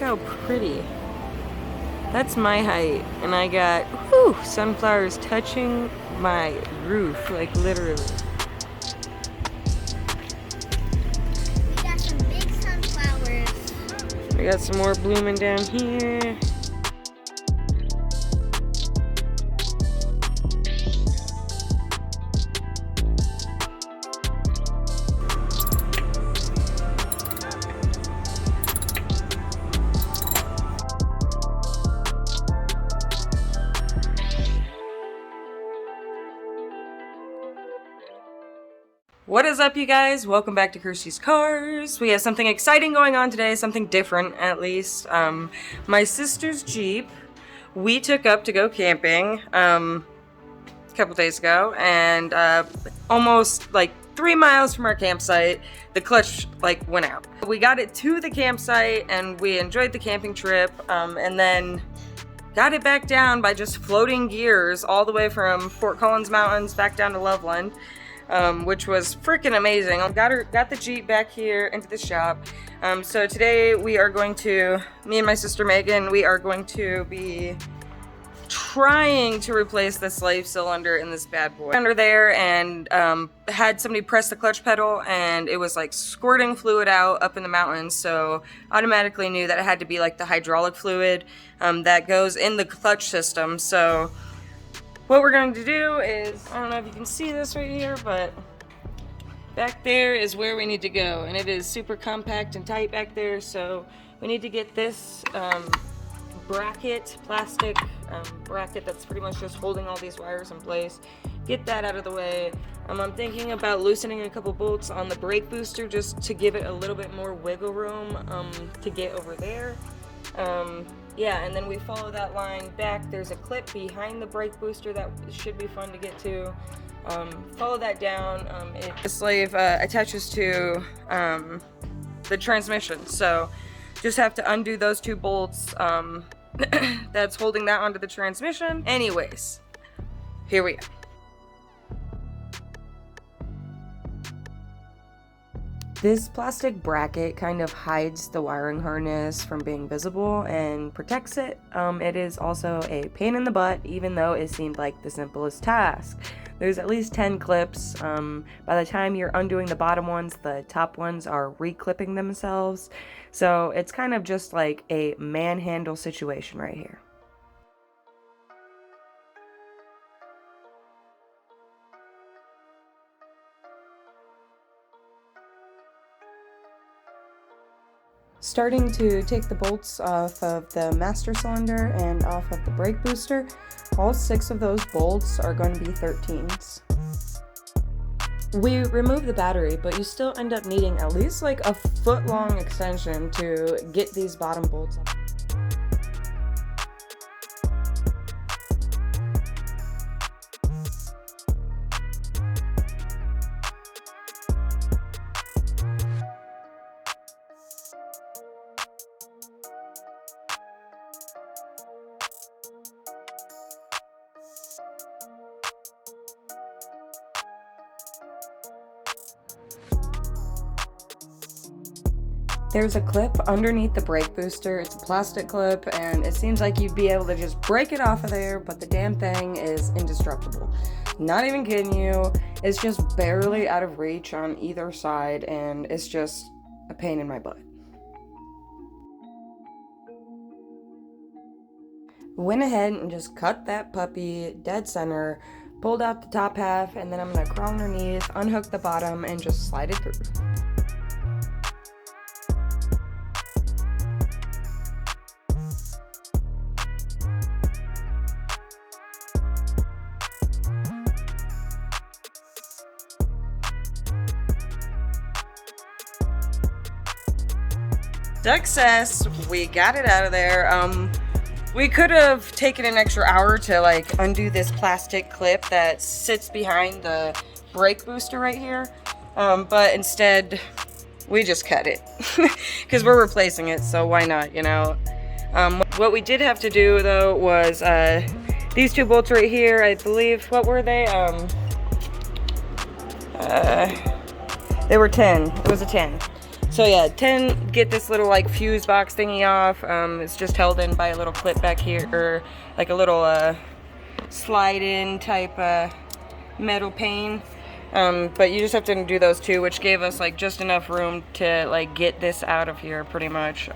how pretty. That's my height, and I got sunflowers touching my roof, like literally. We got some big sunflowers. We got some more blooming down here. What is up, you guys? Welcome back to Kirsties'Karz. We have something exciting going on today, something different at least. My sister's Jeep, we took up to go camping a couple days ago, and almost like 3 miles from our campsite, the clutch went out. We got it to the campsite and we enjoyed the camping trip, and then got it back down by just floating gears all the way from Fort Collins Mountains back down to Loveland. Which was freaking amazing. I got the Jeep back here into the shop. So today we are going to, me and my sister Megan, we are going to be trying to replace the slave cylinder in this bad boy. Under there, and had somebody press the clutch pedal, and it was like squirting fluid out up in the mountains. So automatically knew that it had to be like the hydraulic fluid that goes in the clutch system. So what we're going to do is, I don't know if you can see this right here, but back there is where we need to go, and it is super compact and tight back there, so we need to get this plastic bracket that's pretty much just holding all these wires in place, get that out of the way. I'm thinking about loosening a couple bolts on the brake booster just to give it a little bit more wiggle room to get over there. Yeah, and then we follow that line back. There's a clip behind the brake booster that should be fun to get to. Follow that down. The slave attaches to the transmission, so just have to undo those 2 bolts that's holding that onto the transmission. Anyways, here we go. This plastic bracket kind of hides the wiring harness from being visible and protects it. It is also a pain in the butt, even though it seemed like the simplest task. There's at least 10 clips. By the time you're undoing the bottom ones, the top ones are re-clipping themselves. So it's kind of just like a manhandle situation right here. Starting to take the bolts off of the master cylinder and off of the brake booster. All 6 of those bolts are going to be 13s. We remove the battery, but you still end up needing at least like a foot-long extension to get these bottom bolts off. There's a clip underneath the brake booster. It's a plastic clip, and it seems like you'd be able to just break it off of there, but the damn thing is indestructible. Not even kidding you. It's just barely out of reach on either side, and it's just a pain in my butt. Went ahead and just cut that puppy dead center, pulled out the top half, and then I'm gonna crawl underneath, unhook the bottom, and just slide it through. Success! We got it out of there. We could have taken an extra hour to undo this plastic clip that sits behind the brake booster right here, but instead we just cut it because we're replacing it, so why not, you know. What we did have to do though was these 2 bolts right here, I believe, what were they? They were 10. It was a 10. So yeah, get this little like fuse box thingy off. It's just held in by a little clip back here, or like a little slide in type metal pane. But you just have to do those two, which gave us like just enough room to like get this out of here pretty much.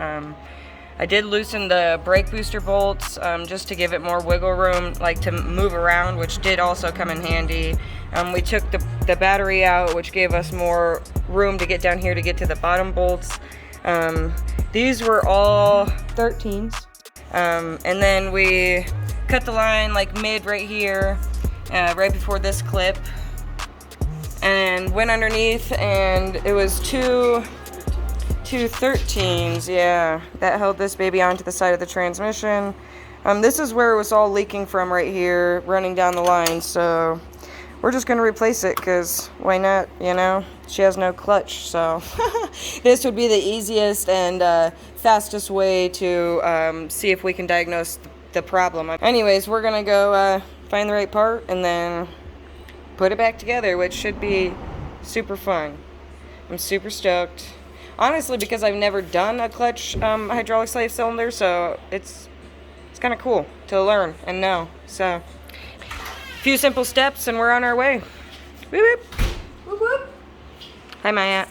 I did loosen the brake booster bolts just to give it more wiggle room, like to move around, which did also come in handy. We took the battery out, which gave us more room to get down here to get to the bottom bolts. These were all 13s. And then we cut the line like mid right here, right before this clip, and went underneath, and it was two 13s, yeah, that held this baby onto the side of the transmission. This is where it was all leaking from right here, running down the line, so we're just gonna replace it, because why not, you know? She has no clutch, so this would be the easiest and fastest way to see if we can diagnose the problem. Anyways, we're gonna go find the right part and then put it back together, which should be super fun. I'm super stoked. Honestly, because I've never done a clutch hydraulic slave cylinder, so it's kind of cool to learn and know. So, a few simple steps and we're on our way. Whoop whoop. Whoop whoop. Hi, Maya.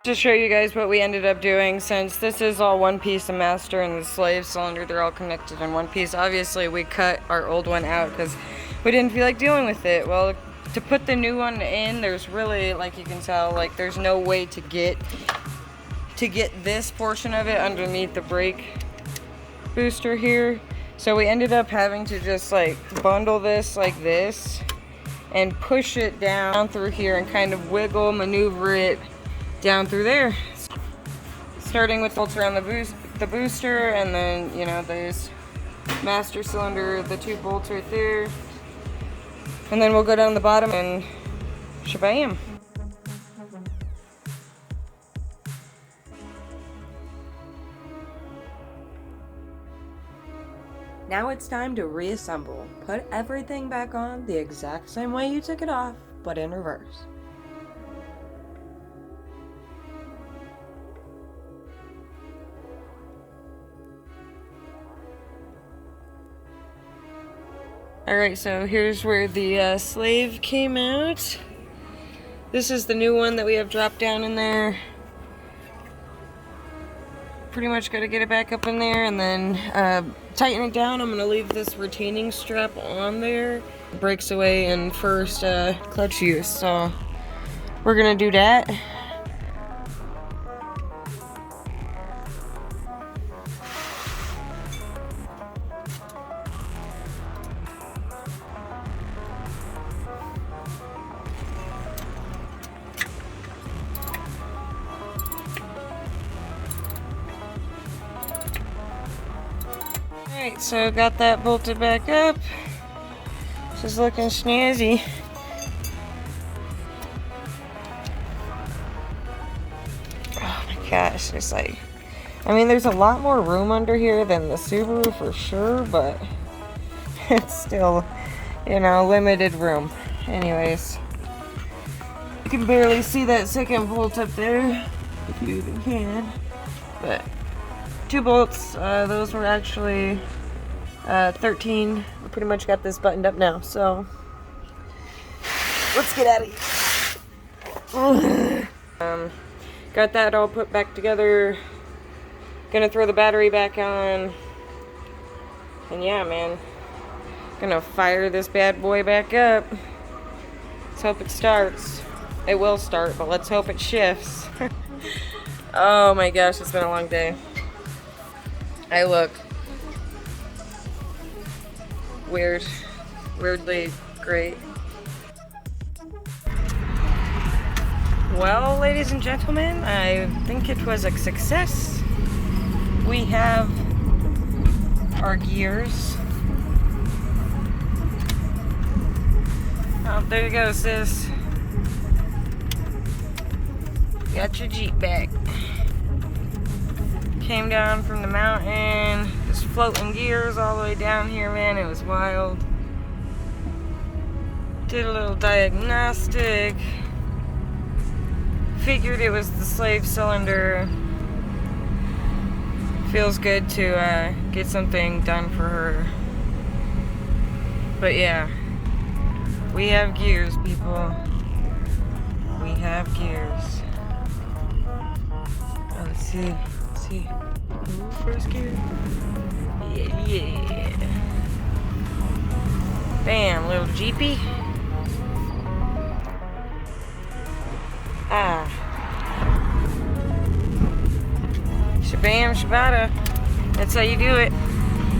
To show you guys what we ended up doing, since this is all one piece of master and the slave cylinder, they're all connected in one piece. Obviously we cut our old one out because we didn't feel like dealing with it. Well, to put the new one in, there's really, like you can tell, like there's no way to get this portion of it underneath the brake booster here. So we ended up having to just like bundle this like this and push it down through here and kind of wiggle, maneuver it down through there, starting with bolts around the booster, and then, you know, there's master cylinder, the two bolts right there, and then we'll go down the bottom and shabam. Now it's time to reassemble. Put everything back on the exact same way you took it off, but in reverse. Alright, so here's where the slave came out. This is the new one that we have dropped down in there. Pretty much got to get it back up in there and then tighten it down. I'm going to leave this retaining strap on there. It breaks away in first clutch use, so we're going to do that. Alright, so got that bolted back up. This is looking snazzy. Oh my gosh, it's like, I mean, there's a lot more room under here than the Subaru for sure, but it's still, you know, limited room. Anyways, you can barely see that second bolt up there, if you even can, but two bolts, those were actually 13. We pretty much got this buttoned up now, so let's get out of here. Got that all put back together. Gonna throw the battery back on. And yeah, man, gonna fire this bad boy back up. Let's hope it starts. It will start, but let's hope it shifts. Oh my gosh, it's been a long day. I look weirdly great. Well, ladies and gentlemen, I think it was a success. We have our gears. Oh, there you go, sis. Got your Jeep back. Came down from the mountain. The was floating gears all the way down here, man. It was wild. Did a little diagnostic. Figured it was the slave cylinder. Feels good to get something done for her. But yeah, we have gears, people. We have gears. Oh, let's see. Let's see. Ooh, first gear. Yeah. Bam, little Jeepy. Ah. Shabam, shabada. That's how you do it.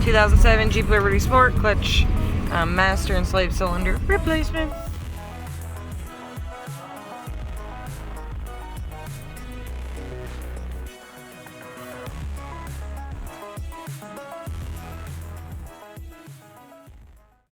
2007 Jeep Liberty Sport clutch, master and slave cylinder replacement.